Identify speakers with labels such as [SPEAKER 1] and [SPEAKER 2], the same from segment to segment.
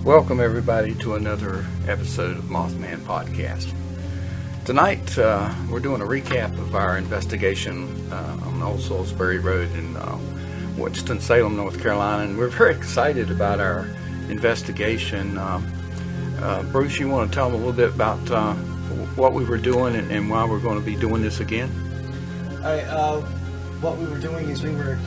[SPEAKER 1] Welcome everybody to another episode of Mothman Podcast. Tonight we're doing a recap of our investigation on Old Salisbury Rd in Winston-Salem, North Carolina, and we're very excited about our investigation. Bruce, you want to tell them a little bit about what we were doing and why we're going to be doing this again?
[SPEAKER 2] All right, what we were doing is we were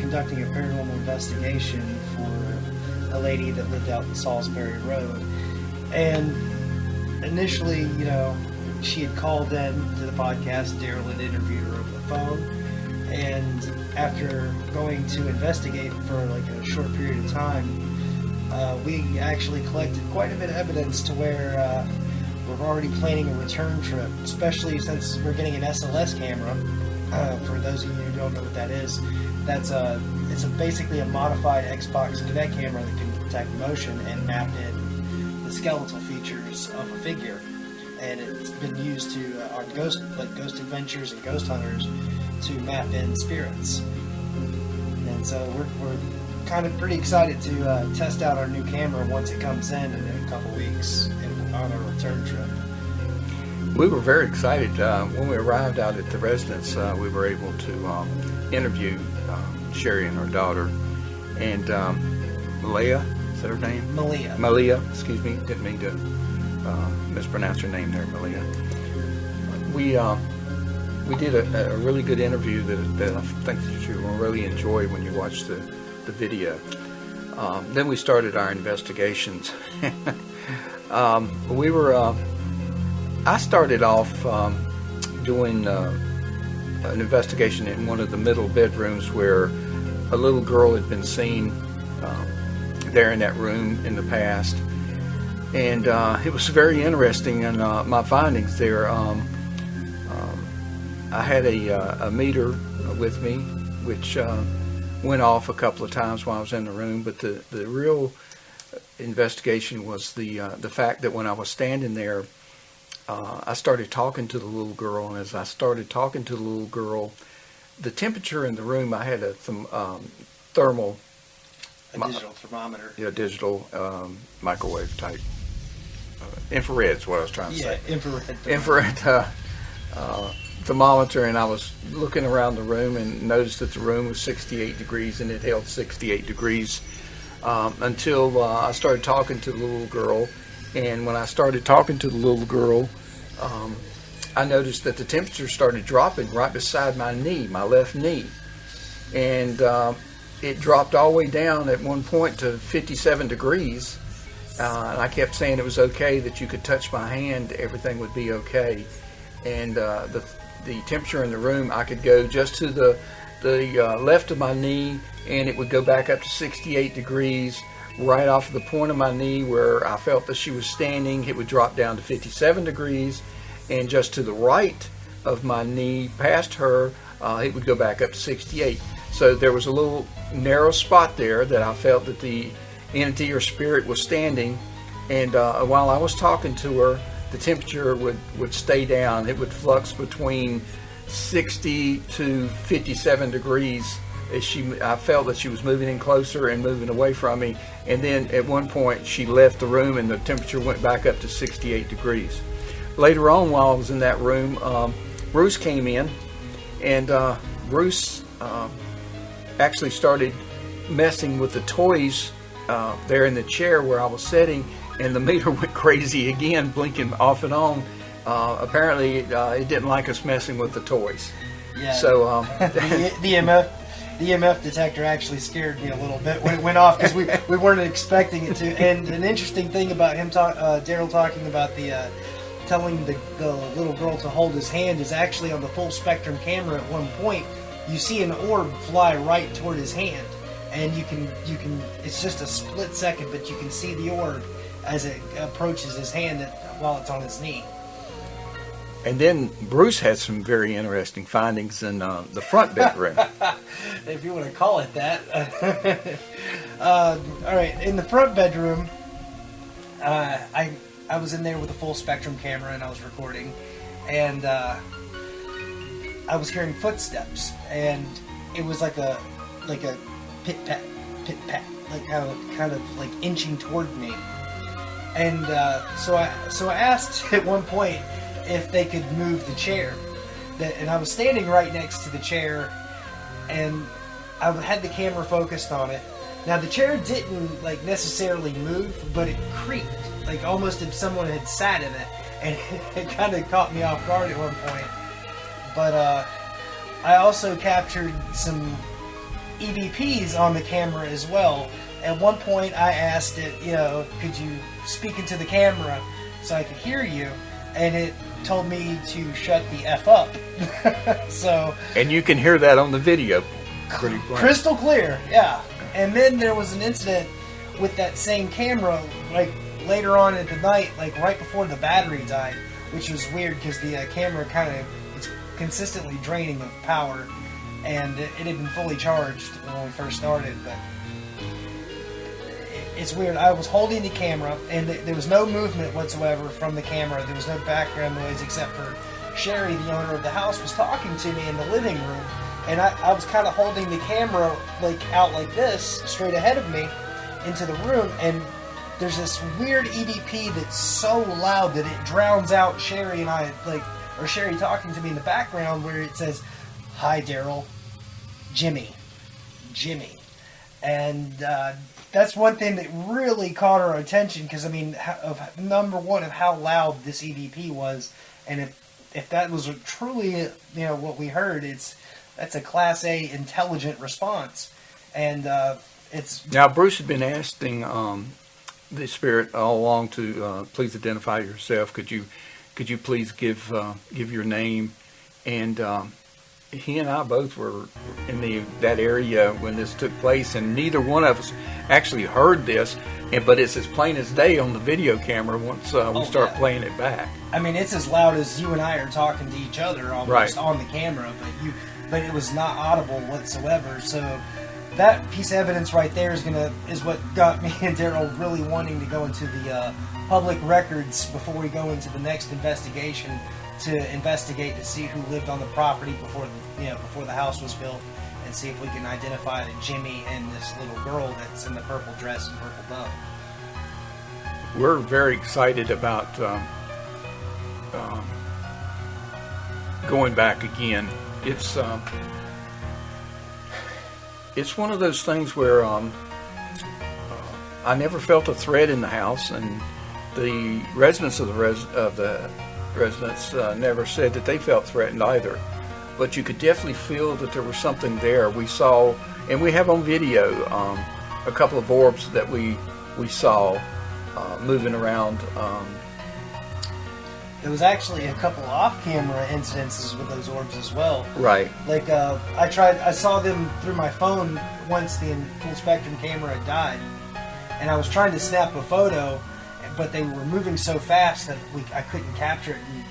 [SPEAKER 2] conducting a paranormal investigation for a lady that lived out in Salisbury Road. And initially, she had called in to the podcast. Daryl had interviewed her over the phone. And after going to investigate for like a short period of time, we actually collected quite a bit of evidence to where we're already planning a return trip, especially since we're getting an SLS camera. For those of you who don't know what that is, it's basically a modified Xbox Connect camera that can detect motion and map in the skeletal features of a figure. And it's been used to on Ghost Adventures and Ghost Hunters to map in spirits. And so we're kind of pretty excited to test out our new camera once it comes in a couple weeks on our return trip.
[SPEAKER 1] We were very excited. When we arrived out at the residence, we were able to interview Sherry and her daughter, and Malia, is that her name? Malia, excuse me, didn't mean to mispronounce her name there, Malia. We did a really good interview that I think that you will really enjoy when you watch the video. Then we started our investigations. I started off doing an investigation in one of the middle bedrooms where a little girl had been seen there in that room in the past, and it was very interesting. And my findings there, I had a meter with me, which went off a couple of times while I was in the room. But the real investigation was the fact that when I was standing there, I started talking to the little girl, and as I started talking to the little girl, the temperature in the room, I had a thermal...
[SPEAKER 2] digital thermometer.
[SPEAKER 1] Yeah, digital microwave type. Infrared is what I was trying to say.
[SPEAKER 2] Yeah, infrared.
[SPEAKER 1] Infrared thermometer, and I was looking around the room and noticed that the room was 68 degrees, and it held 68 degrees until I started talking to the little girl. And when I started talking to the little girl, I noticed that the temperature started dropping right beside my knee, my left knee. And it dropped all the way down at one point to 57 degrees. And I kept saying it was okay, that you could touch my hand, everything would be okay. And the temperature in the room, I could go just to the left of my knee, and it would go back up to 68 degrees. Right off the point of my knee where I felt that she was standing, it would drop down to 57 degrees, and just to the right of my knee, past her, it would go back up to 68. So there was a little narrow spot there that I felt that the entity or spirit was standing, and while I was talking to her, the temperature would stay down. It would flux between 60 to 57 degrees. I felt that she was moving in closer and moving away from me, and then at one point she left the room and the temperature went back up to 68 degrees. Later on, while I was in that room, Bruce came in, and Bruce actually started messing with the toys there in the chair where I was sitting, and the meter went crazy again, blinking off and on. Apparently it didn't like us messing with the toys.
[SPEAKER 2] Yeah.
[SPEAKER 1] So
[SPEAKER 2] the EMF detector actually scared me a little bit when it went off, because we weren't expecting it to. And an interesting thing about him, Daryl talking about telling the little girl to hold his hand, is actually on the full spectrum camera at one point you see an orb fly right toward his hand, and you can it's just a split second, but you can see the orb as it approaches his hand while it's on his knee.
[SPEAKER 1] And then Bruce had some very interesting findings in the front bedroom.
[SPEAKER 2] If you want to call it that. All right, in the front bedroom, I was in there with a full spectrum camera, and I was recording, and I was hearing footsteps, and it was like a pit pat, like kind of like inching toward me. And so I asked at one point if they could move the chair. And I was standing right next to the chair, and I had the camera focused on it. Now the chair didn't like necessarily move, but it creaked, like almost if someone had sat in it, and it kind of caught me off guard at one point. But I also captured some EVPs on the camera as well. At one point I asked it, could you speak into the camera so I could hear you? And it told me to shut the F up. So,
[SPEAKER 1] and you can hear that on the video pretty plain.
[SPEAKER 2] Crystal clear, yeah. And then there was an incident with that same camera, like later on in the night, like right before the battery died, which was weird because the camera kind of was consistently draining of power, and it had been fully charged when we first started, but it's weird. I was holding the camera, and there was no movement whatsoever from the camera. There was no background noise except for Sherry, the owner of the house, was talking to me in the living room. And I was kind of holding the camera like out like this, straight ahead of me, into the room. And there's this weird EVP that's so loud that it drowns out Sherry and I, or Sherry talking to me in the background, where it says, "Hi, Daryl, Jimmy." And that's one thing that really caught our attention, because, I mean, number one, of how loud this EVP was. And if that was truly, what we heard, that's a Class A intelligent response. And it's...
[SPEAKER 1] Now, Bruce had been asking the spirit all along to please identify yourself. Could you please give your name? And he and I both were in that area when this took place, and neither one of us actually heard this. But it's as plain as day on the video camera once we start playing it back.
[SPEAKER 2] I mean, it's as loud as you and I are talking to each other almost on the camera, but it was not audible whatsoever. So that piece of evidence right there is what got me and Daryl really wanting to go into the public records before we go into the next investigation, to investigate to see who lived on the property before the house was built, and see if we can identify Jimmy and this little girl that's in the purple dress and purple bow.
[SPEAKER 1] We're very excited about going back again. It's one of those things where I never felt a threat in the house, and the residents of the residents never said that they felt threatened either. But you could definitely feel that there was something there. We saw, and we have on video, a couple of orbs that we saw moving around.
[SPEAKER 2] There was actually a couple off-camera incidences with those orbs as well.
[SPEAKER 1] Right.
[SPEAKER 2] Like I saw them through my phone once the full spectrum camera had died, and I was trying to snap a photo, but they were moving so fast that I couldn't capture it. And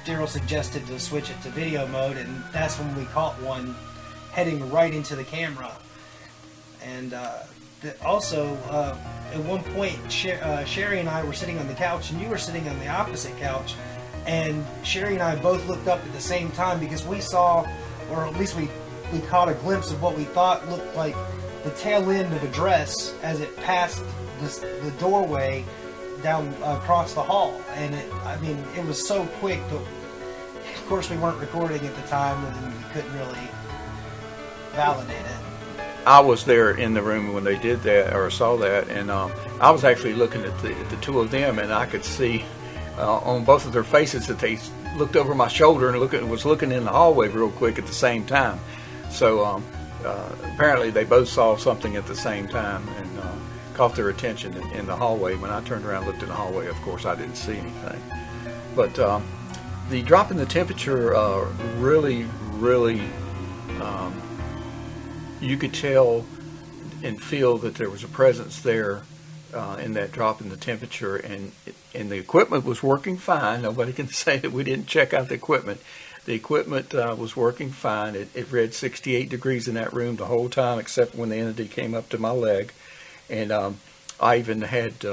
[SPEAKER 2] Daryl suggested to switch it to video mode, and that's when we caught one heading right into the camera. And also, at one point, Sherry and I were sitting on the couch, and you were sitting on the opposite couch. And Sherry and I both looked up at the same time, because we saw, or at least we caught a glimpse of what we thought looked like the tail end of a dress as it passed the doorway down across the hall. And it was so quick, but of course we weren't recording at the time, and we couldn't really validate it.
[SPEAKER 1] I was there in the room when they did that, or saw that, and I was actually looking at the two of them, and I could see on both of their faces that they looked over my shoulder and was looking in the hallway real quick at the same time. So apparently they both saw something at the same time, and caught their attention in the hallway. When I turned around and looked in the hallway, of course I didn't see anything. But the drop in the temperature really you could tell and feel that there was a presence there in that drop in the temperature, and the equipment was working fine. Nobody can say that we didn't check out the equipment. The equipment was working fine. It read 68 degrees in that room the whole time, except when the entity came up to my leg. And I even had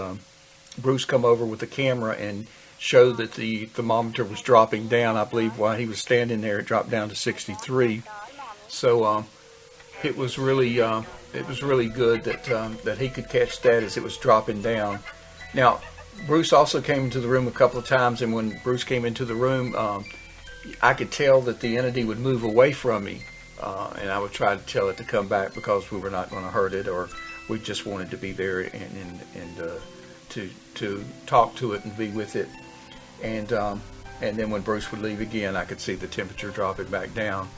[SPEAKER 1] Bruce come over with the camera and show that the thermometer was dropping down. I believe while he was standing there, it dropped down to 63. So it was really really good that that he could catch that as it was dropping down. Now, Bruce also came into the room a couple of times, and when Bruce came into the room, I could tell that the entity would move away from me, and I would try to tell it to come back because we were not going to hurt it, or we just wanted to be there and to talk to it and be with it. And then when Bruce would leave again, I could see the temperature dropping back down.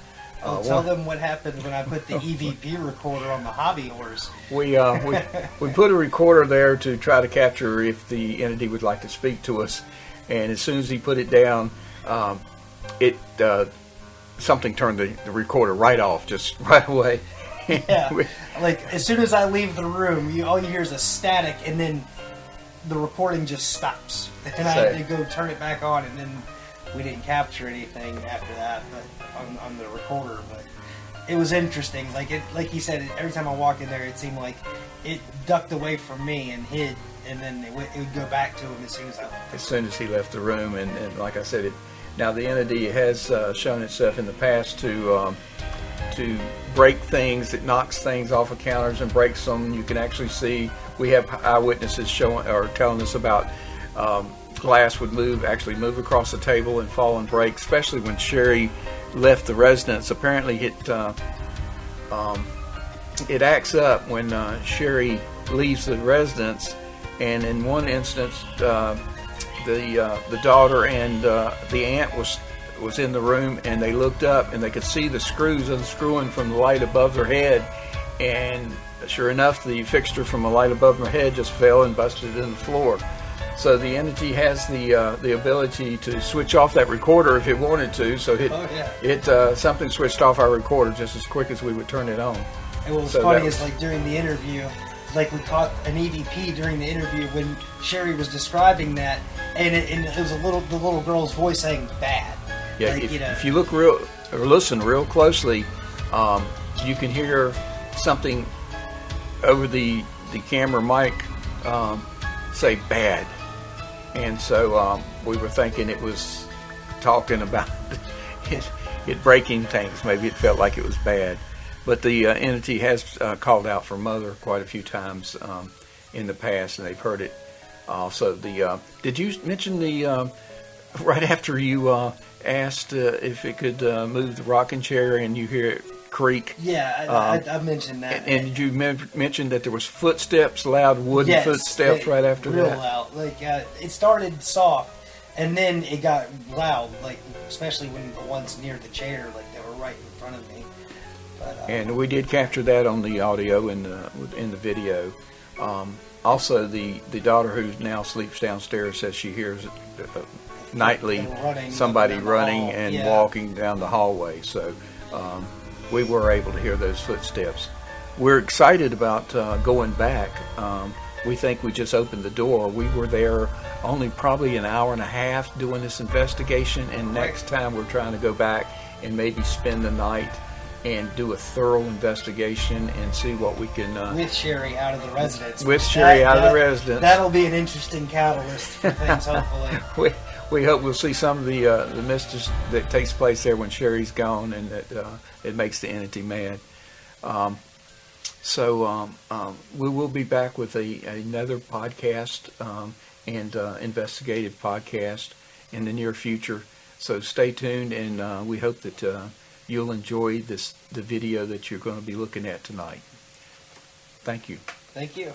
[SPEAKER 2] Tell them what happened when I put the EVP recorder on the hobby horse.
[SPEAKER 1] We put a recorder there to try to capture if the entity would like to speak to us, and as soon as he put it down, something turned the recorder right off, just right away.
[SPEAKER 2] Yeah, like as soon as I leave the room, all you hear is a static, and then the recording just stops, and I had to go turn it back on, and then we didn't capture anything after that, but on the recorder. But it was interesting. Like he said, every time I walked in there, it seemed like it ducked away from me and hid, and then it would go back to him as soon as I left.
[SPEAKER 1] As soon as he left the room, and like I said, now the entity has shown itself in the past to break things. It knocks things off of counters and breaks them. You can actually see, we have eyewitnesses showing or telling us about glass would actually move across the table and fall and break, especially when Sherry left the residence. Apparently it acts up when Sherry leaves the residence, and in one instance the daughter and the aunt was in the room, and they looked up and they could see the screws unscrewing from the light above their head, and sure enough, the fixture from the light above their head just fell and busted in the floor. So the entity has the ability to switch off that recorder if it wanted to. So something switched off our recorder just as quick as we would turn it on.
[SPEAKER 2] And what was funny is, like, during the interview, like, we caught an EVP during the interview when Sherry was describing that, and it was the little girl's voice saying "bad."
[SPEAKER 1] Yeah,
[SPEAKER 2] like,
[SPEAKER 1] if you look or listen real closely, you can hear something over the camera mic say "bad," and so we were thinking it was talking about it breaking things. Maybe it felt like it was bad, but the entity has called out for Mother quite a few times in the past, and they've heard it. Also, did you mention right after you asked if it could move the rocking chair and you hear it creak?
[SPEAKER 2] Yeah, I mentioned that.
[SPEAKER 1] And did you mention that there was footsteps, loud wooden footsteps right after
[SPEAKER 2] real
[SPEAKER 1] that?
[SPEAKER 2] Real loud. Like, it started soft, and then it got loud, like, especially when the ones near the chair, like, they were right in front of me. But,
[SPEAKER 1] and we did capture that on the audio and in the video. Also, the daughter who now sleeps downstairs says she hears nightly somebody running and walking down the hallway. So we were able to hear those footsteps. We're excited about going back. We think we just opened the door. We were there only probably an hour and a half doing this investigation, and next time we're trying to go back and maybe spend the night and do a thorough investigation and see what we can...
[SPEAKER 2] with Sherry out of the residence.
[SPEAKER 1] With Sherry out of the residence.
[SPEAKER 2] That'll be an interesting catalyst for things, hopefully.
[SPEAKER 1] We hope we'll see some of the mystery that takes place there when Sherry's gone, and that it makes the entity mad. So we will be back with another podcast and investigative podcast in the near future. So stay tuned, and we hope that you'll enjoy the video that you're going to be looking at tonight. Thank you.
[SPEAKER 2] Thank you.